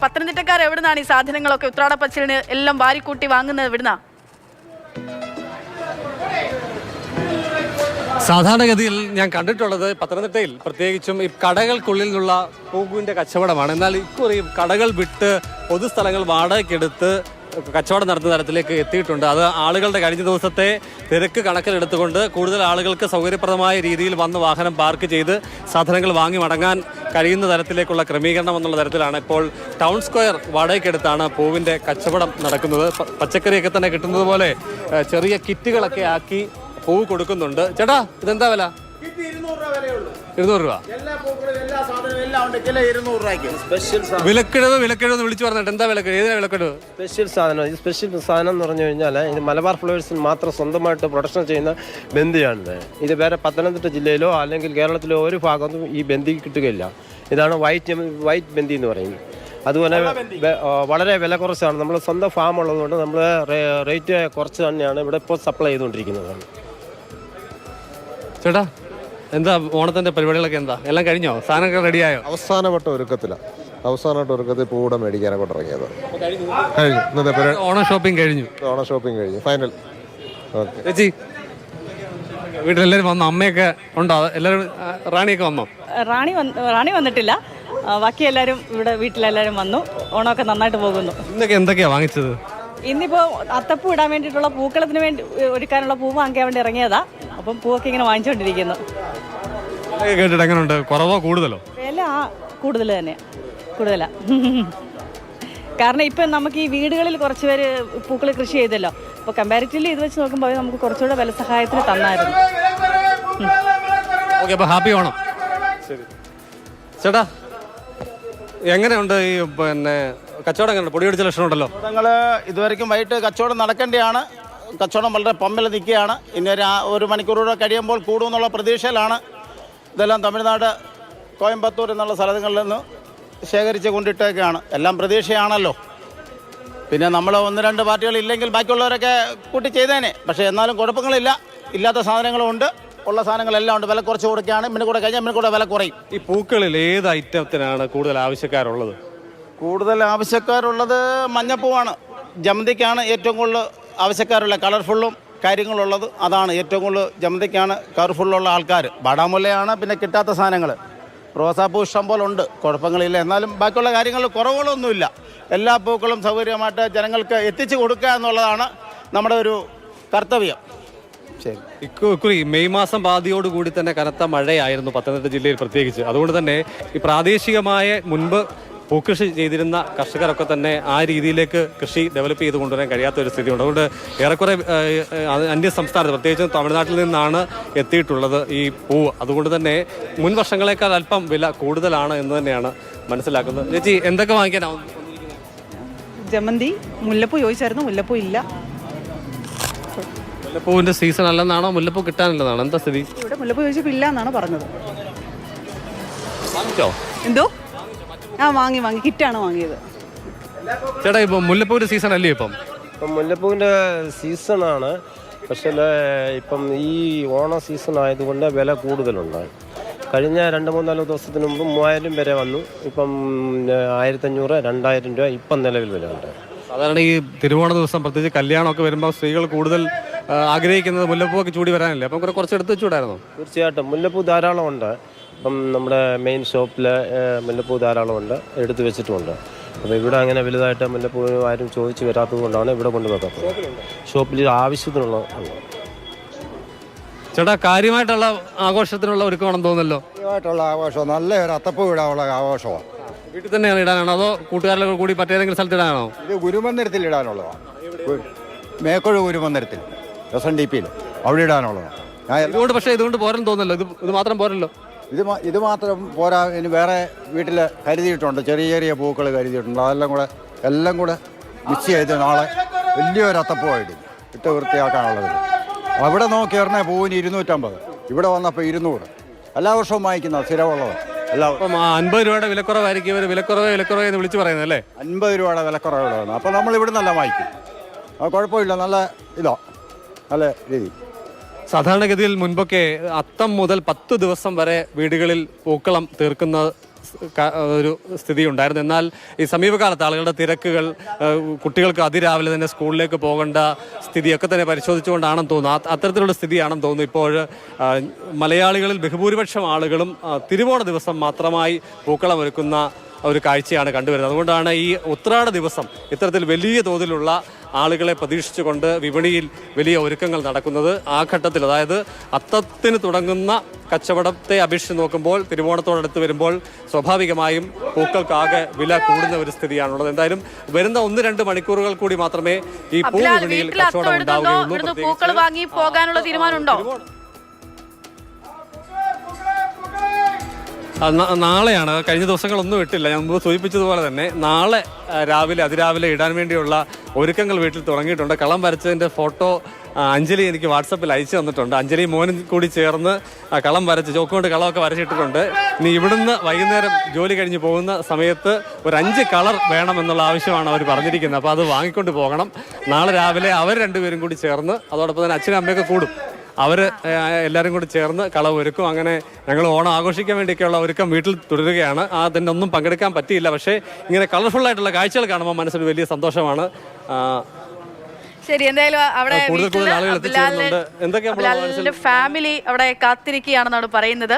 പത്തനംതിട്ടക്കാർ എവിടുന്നാണ് ഈ സാധനങ്ങളൊക്കെ ഉത്രാടപ്പച്ചിലിന് എല്ലാം വാരിക്കൂട്ടി വാങ്ങുന്നത് എവിടുന്നാ? സാധാരണഗതിയിൽ ഞാൻ കണ്ടിട്ടുള്ളത് പത്തനംതിട്ടയിൽ പ്രത്യേകിച്ചും ഈ കടകൾക്കുള്ളിൽ നിന്നുള്ള പൂവിൻ്റെ കച്ചവടമാണ്. എന്നാൽ ഇക്കുറി കടകൾ വിട്ട് പൊതുസ്ഥലങ്ങൾ വാടകയ്ക്കെടുത്ത് കച്ചവടം നടത്തുന്ന തരത്തിലേക്ക് എത്തിയിട്ടുണ്ട്. അത് ആളുകളുടെ കഴിഞ്ഞ ദിവസത്തെ തിരക്ക് കണക്കിലെടുത്തുകൊണ്ട് കൂടുതൽ ആളുകൾക്ക് സൗകര്യപ്രദമായ രീതിയിൽ വന്ന് വാഹനം പാർക്ക് ചെയ്ത് സാധനങ്ങൾ വാങ്ങി മടങ്ങാൻ കഴിയുന്ന തരത്തിലേക്കുള്ള ക്രമീകരണം എന്നുള്ള തരത്തിലാണ് ഇപ്പോൾ ടൗൺ സ്ക്വയർ വാടകയ്ക്കെടുത്താണ് പൂവിൻ്റെ കച്ചവടം നടക്കുന്നത്. പച്ചക്കറിയൊക്കെ തന്നെ കിട്ടുന്നത് പോലെ ചെറിയ കിറ്റുകളൊക്കെ ആക്കി പൂവ് കൊടുക്കുന്നുണ്ട്. ചേട്ടാ, ഇതെന്താ വില? 200 രൂപ. വിലക്കിഴവ് വിളിച്ചു പറഞ്ഞിട്ട് എന്താ വിലക്കിഴവ്? ഏതിനാ വിലക്കിഴവ്? സ്പെഷ്യൽ സാധനം. ഈ സ്പെഷ്യൽ സാധനം എന്ന് പറഞ്ഞു കഴിഞ്ഞാൽ ഇത് മലബാർ ഫ്ലവേഴ്സിന് മാത്രം സ്വന്തമായിട്ട് പ്രൊഡക്ഷൻ ചെയ്യുന്ന ബന്ദിയാണിത്. ഇത് വേറെ പത്തനംതിട്ട ജില്ലയിലോ അല്ലെങ്കിൽ കേരളത്തിലോ ഒരു ഭാഗത്തും ഈ ബന്ദി കിട്ടുകയില്ല. ഇതാണ് വൈറ്റ് ബന്ദി എന്ന് പറയുന്നത്. അതുപോലെ വളരെ വില കുറച്ചാണ്. നമ്മൾ സ്വന്തം ഫാം ഉള്ളതുകൊണ്ട് നമ്മൾ റേറ്റ് കുറച്ച് തന്നെയാണ് ഇവിടെ ഇപ്പോൾ സപ്ലൈ ചെയ്തുകൊണ്ടിരിക്കുന്നത്. ചേട്ടാ, എന്താ ഓണത്തിന്റെ പരിപാടികളൊക്കെ എന്താ? എല്ലാം കഴിഞ്ഞോ? സാധനമൊക്കെ റെഡിയായോ? അവസാനവട്ട ഒരുക്കത്തിൽ പൂവിടെ മേടിക്കാനൊക്കെ ഇറങ്ങിയത് കഴിഞ്ഞു. ഇന്നത്തെ ഓണം ഷോപ്പിംഗ് കഴിഞ്ഞു. ഫൈനൽ. ചേച്ചി, വീട്ടിലെല്ലാവരും വന്നോ? അമ്മയൊക്കെ ഉണ്ടോ? എല്ലാവരും? റാണിയൊക്കെ വന്നോ? റാണി വന്നിട്ടില്ല. ബാക്കി എല്ലാവരും ഇവിടെ വീട്ടിലെല്ലാവരും വന്നു. ഓണമൊക്കെ നന്നായിട്ട് പോകുന്നു. ഇന്നൊക്കെ എന്തൊക്കെയാ വാങ്ങിച്ചത്? ഇന്നിപ്പോൾ അത്തപ്പൂ ഇടാൻ വേണ്ടിയിട്ടുള്ള പൂക്കളത്തിന് വേണ്ടി ഒരുക്കാനുള്ള പൂ വാങ്ങിക്കാൻ വേണ്ടി ഇറങ്ങിയതാ. അപ്പം പൂവൊക്കെ ഇങ്ങനെ വാങ്ങിച്ചുകൊണ്ടിരിക്കുന്നു. കേട്ടിട്ട് എങ്ങനെയുണ്ട്? കുറവോ കൂടുതലോ? വില കൂടുതൽ തന്നെയാണ്, കൂടുതലാണ്. കാരണം ഇപ്പം നമുക്ക് ഈ വീടുകളിൽ കുറച്ച് പേര് പൂക്കൾ കൃഷി ചെയ്തല്ലോ. അപ്പോൾ കമ്പാരിറ്റീവ്ലി ഇത് വെച്ച് നോക്കുമ്പോൾ നമുക്ക് കുറച്ചുകൂടെ വില സഹായത്തിന് തന്നായിരുന്നു. ഓക്കെ, അപ്പോൾ ഹാപ്പി ഓണം. ശരി ചേട്ടാ, എങ്ങനെയുണ്ട് ഈ കച്ചവടം? എങ്ങനെയുണ്ട്? പൊടിയടിച്ച ലക്ഷണം ഉണ്ടല്ലോ. ഞങ്ങൾ ഇതുവരെയ്ക്കും വൈകിട്ട് കച്ചവടം നടക്കേണ്ടതാണ്. കച്ചവടം വളരെ പമ്പിൽ നിൽക്കുകയാണ്. ഇനി ഒരു മണിക്കൂറൂടെ കഴിയുമ്പോൾ കൂടുമെന്നുള്ള പ്രതീക്ഷയിലാണ്. ഇതെല്ലാം തമിഴ്നാട് കോയമ്പത്തൂർ എന്നുള്ള സ്ഥലങ്ങളിൽ നിന്ന് ശേഖരിച്ച് കൊണ്ടിട്ടൊക്കെയാണ്. എല്ലാം പ്രതീക്ഷയാണല്ലോ. പിന്നെ നമ്മൾ 1-2 പാർട്ടികൾ ഇല്ലെങ്കിൽ ബാക്കിയുള്ളവരൊക്കെ കൂട്ടി ചെയ്തേനെ. പക്ഷേ എന്നാലും കുഴപ്പങ്ങളില്ല. ഇല്ലാത്ത സാധനങ്ങളും ഉണ്ട്, ഉള്ള സാധനങ്ങളെല്ലാം ഉണ്ട്. വില കുറച്ച് കൊടുക്കുകയാണ്. പിന്നെ കൂടെ കഴിഞ്ഞാൽ പിന്നെ കൂടെ വില കുറയും. ഈ പൂക്കളിൽ ഏത് ഐറ്റത്തിനാണ് കൂടുതൽ ആവശ്യക്കാരുള്ളത്? കൂടുതൽ ആവശ്യക്കാരുള്ളത് മഞ്ഞപ്പൂവാണ്. ജമന്തിക്കാണ് ഏറ്റവും കൂടുതൽ ആവശ്യക്കാരുള്ള, കളർഫുള്ളും കാര്യങ്ങളുള്ളത്. അതാണ് ഏറ്റവും കൂടുതൽ. ജമന്തിക്കാണ് കളർഫുള്ളുള്ള ആൾക്കാർ. ബാടാമുല്ലയാണ് പിന്നെ കിട്ടാത്ത സാധനങ്ങൾ. റോസാപ്പൂ ഇഷ്ടം പോലെ ഉണ്ട്, കുഴപ്പങ്ങളില്ല. എന്നാലും ബാക്കിയുള്ള കാര്യങ്ങളിൽ കുറവുകളൊന്നുമില്ല. എല്ലാ പൂക്കളും സൗകര്യമായിട്ട് ജനങ്ങൾക്ക് എത്തിച്ചു കൊടുക്കുക എന്നുള്ളതാണ് നമ്മുടെ ഒരു കർത്തവ്യം. ശരി. ഇക്കുറി മെയ് മാസം പാതിയോടുകൂടി തന്നെ കനത്ത മഴയായിരുന്നു പത്തനംതിട്ട ജില്ലയിൽ പ്രത്യേകിച്ച്. അതുകൊണ്ട് തന്നെ ഈ പ്രാദേശികമായ മുൻപ് പൂക്കൃഷി ചെയ്തിരുന്ന കർഷകരൊക്കെ തന്നെ ആ രീതിയിലേക്ക് കൃഷി ഡെവലപ്പ് ചെയ്ത് കൊണ്ടുവരാൻ കഴിയാത്ത ഒരു സ്ഥിതിയുണ്ട്. അതുകൊണ്ട് ഏറെക്കുറെ അന്യ സംസ്ഥാനത്ത് പ്രത്യേകിച്ചും തമിഴ്നാട്ടിൽ നിന്നാണ് എത്തിയിട്ടുള്ളത് ഈ പൂവ്. അതുകൊണ്ട് തന്നെ മുൻ വർഷങ്ങളെക്കാൾ അല്പം വില കൂടുതലാണ് എന്ന് തന്നെയാണ് മനസ്സിലാക്കുന്നത്. ചേച്ചി, എന്തൊക്കെ വാങ്ങിക്കാനാവും? ജമന്തി, മുല്ലപ്പൂ ചോദിച്ചായിരുന്നു. മുല്ലപ്പൂ ഇല്ല. മുല്ലപ്പൂവിന്റെ സീസൺ അല്ലെന്നാണോ? മുല്ലപ്പൂ കിട്ടാനില്ലെന്നാണോ? എന്താ സ്ഥിതി? ഇവിടെ മുല്ലപ്പൂ ചോദിച്ചപ്പോൾ ഇല്ല എന്നാണ് പറഞ്ഞത്. വാങ്ങിച്ചോ? എന്തോ? വാങ്ങി കിറ്റാണ് വാങ്ങിയത്. ചേട്ടാ, ഇപ്പം മുല്ലപ്പൂവിന്റെ സീസൺ അല്ലേ? ഇപ്പം മുല്ലപ്പൂവിൻ്റെ സീസണാണ്. പക്ഷേ ഇപ്പം ഈ ഓണ സീസൺ ആയതുകൊണ്ട് വില കൂടുതലുണ്ട്. കഴിഞ്ഞ 2-3-4 ദിവസത്തിന് മുമ്പ് 3000 വരെ വന്നു. ഇപ്പം 1500, 2000 രൂപ ഇപ്പം നിലവിൽ വില ഉണ്ട്. സാധാരണ ഈ തിരുവോണ ദിവസം പ്രത്യേകിച്ച് കല്യാണമൊക്കെ വരുമ്പോൾ സ്ത്രീകൾ കൂടുതൽ ആഗ്രഹിക്കുന്നത് മുല്ലപ്പൂവൊക്കെ ചൂടി വരാനല്ലേ? അപ്പം കുറച്ച് എടുത്ത് വെച്ചുകൂടായിരുന്നോ? തീർച്ചയായിട്ടും മുല്ലപ്പൂ ധാരാളം ഉണ്ട്. ഇപ്പം നമ്മുടെ മെയിൻ ഷോപ്പിൽ മുല്ലപ്പൂ ധാരാളമുണ്ട്, എടുത്തു വെച്ചിട്ടുമുണ്ട്. അപ്പോൾ ഇവിടെ അങ്ങനെ വലുതായിട്ട് മുല്ലപ്പൂ ആരും ചോദിച്ച് വരാത്തത് കൊണ്ടാണ് ഇവിടെ കൊണ്ടുവെക്കാത്തത്. ഷോപ്പിൽ ആവശ്യത്തിനുള്ള ചേട്ടാ, കാര്യമായിട്ടുള്ള ആഘോഷത്തിനുള്ള ഒരുക്കമാണെന്ന് തോന്നുന്നല്ലോ. കാര്യമായിട്ടുള്ള ആഘോഷം, നല്ല ഒരു അത്തപ്പൂ ഇടാനുള്ള ആഘോഷമാണ്. വീട്ടിൽ തന്നെയാണ് ഇടാനാണോ അതോ കൂട്ടുകാരിലൊക്കെ കൂടി മറ്റേതെങ്കിലും സ്ഥലത്ത് ഇടാനാണോ? ഇത് ഗുരുമന്ദിരത്തിൽ ഇടാനുള്ളതാണ്. മേക്കൊഴു ഗുരുമന്ദിരത്തിൽ SNDP അവിടെ ഇടാനുള്ളതാണ്. ഇതുകൊണ്ട് പോരെന്ന് തോന്നുന്നല്ലോ. ഇത് മാത്രം പോരല്ലോ. ഇത് മാത്രം പോരാ. ഇനി വേറെ വീട്ടിൽ കരുതിയിട്ടുണ്ട്, ചെറിയ പൂക്കൾ കരുതിയിട്ടുണ്ട്. എല്ലാം കൂടെ മിക്സ് ചെയ്ത് നാളെ വലിയൊരു അത്തപ്പൂവായിട്ട് ഇട്ട് വൃത്തിയാക്കാനുള്ളത്. അവിടെ നോക്കി പറഞ്ഞാൽ പൂവിന് 250, ഇവിടെ വന്നപ്പോൾ 200. എല്ലാ വർഷവും വാങ്ങിക്കുന്ന സ്ഥിരമുള്ളത്. എല്ലാവർക്കും 50 രൂപയുടെ വിലക്കുറവായിരിക്കും. ഇവർ വിലക്കുറവേ എന്ന് വിളിച്ച് പറയുന്നത് അല്ലേ? 50 രൂപയുടെ വിലക്കുറവുള്ളതാണ്. അപ്പോൾ നമ്മൾ ഇവിടെ നല്ല വാങ്ങിക്കും. കുഴപ്പമില്ല, നല്ല രീതി. സാധാരണഗതിയിൽ മുൻപൊക്കെ അത്തം മുതൽ 10 ദിവസം വരെ വീടുകളിൽ പൂക്കളം തീർക്കുന്ന ഒരു സ്ഥിതി ഉണ്ടായിരുന്നു. എന്നാൽ ഈ സമീപകാലത്ത് ആളുകളുടെ തിരക്കുകൾ, കുട്ടികൾക്ക് അതിരാവിലെ തന്നെ സ്കൂളിലേക്ക് പോകേണ്ട സ്ഥിതിയൊക്കെ തന്നെ പരിശോധിച്ചുകൊണ്ടാണെന്ന് തോന്നുന്നു. അത്തരത്തിലുള്ള സ്ഥിതിയാണെന്ന് തോന്നുന്നു. ഇപ്പോൾ മലയാളികളിൽ ബഹുഭൂരിപക്ഷം ആളുകളും തിരുവോണ ദിവസം മാത്രമായി പൂക്കളം ഒരുക്കുന്ന ഒരു കാഴ്ചയാണ് കണ്ടുവരുന്നത്. അതുകൊണ്ടാണ് ഈ ഉത്രാട ദിവസം ഇത്തരത്തിൽ വലിയ തോതിലുള്ള ആളുകളെ പ്രതീക്ഷിച്ചുകൊണ്ട് വിപണിയിൽ വലിയ ഒരുക്കങ്ങൾ നടക്കുന്നത്. ആ ഘട്ടത്തിൽ, അതായത് അത്തത്തിന് തുടങ്ങുന്ന കച്ചവടത്തെ അപേക്ഷിച്ച് നോക്കുമ്പോൾ തിരുവോണത്തോടടുത്ത് വരുമ്പോൾ സ്വാഭാവികമായും പൂക്കൾക്കാകെ വില കൂടുന്ന ഒരു സ്ഥിതിയാണുള്ളത്. എന്തായാലും വരുന്ന 1-2 മണിക്കൂറുകൾ കൂടി മാത്രമേ ഈ പൂ വിപണിയിൽ കച്ചവടം ഉണ്ടാവുകയുള്ളൂ. പൂക്കൾ വാങ്ങി പോകാനുള്ള തീരുമാനമുണ്ടോ? നാളെയാണ്. കഴിഞ്ഞ ദിവസങ്ങളൊന്നും ഇട്ടില്ല. ഞാൻ മുമ്പ് സൂചിപ്പിച്ചതുപോലെ തന്നെ നാളെ അതിരാവിലെ ഇടാൻ വേണ്ടിയുള്ള ഒരുക്കങ്ങൾ വീട്ടിൽ തുടങ്ങിയിട്ടുണ്ട്. കളം വരച്ചതിൻ്റെ ഫോട്ടോ അഞ്ജലി എനിക്ക് വാട്സപ്പിൽ അയച്ചു തന്നിട്ടുണ്ട്. അഞ്ജലി മോനും കൂടി ചേർന്ന് കളം വരച്ച് ചോക്കുകൊണ്ട് കളമൊക്കെ വരച്ചിട്ടിട്ടുണ്ട്. ഇനി ഇവിടുന്ന് വൈകുന്നേരം ജോലി കഴിഞ്ഞ് പോകുന്ന സമയത്ത് ഒരു 5 കളർ വേണമെന്നുള്ള ആവശ്യമാണ് അവർ പറഞ്ഞിരിക്കുന്നത്. അപ്പോൾ അത് വാങ്ങിക്കൊണ്ട് പോകണം. നാളെ രാവിലെ അവർ രണ്ടുപേരും കൂടി ചേർന്ന്, അതോടൊപ്പം തന്നെ അച്ഛനും അമ്മയൊക്കെ കൂടും, അവർ എല്ലാവരും കൂടി ചേർന്ന് കളവ് ഒരുക്കും. അങ്ങനെ ഞങ്ങൾ ഓണം ആഘോഷിക്കാൻ വേണ്ടിയൊക്കെയുള്ള ഒരുക്കം വീട്ടിൽ തുടരുകയാണ്. അതിൻ്റെ ഒന്നും പങ്കെടുക്കാൻ പറ്റിയില്ല. പക്ഷേ ഇങ്ങനെ കളർഫുള്ളായിട്ടുള്ള കാഴ്ചകൾ കാണുമ്പോൾ മനസ്സിന് വലിയ സന്തോഷമാണ്. ശരി, എന്തായാലും അവിടെ കൂടുതൽ ആളുകൾ എത്തിച്ചേരുന്നുണ്ട്. എന്തൊക്കെയാണ് ഫാമിലി അവിടെ കാത്തിരിക്കുകയാണെന്നാണ് പറയുന്നത്.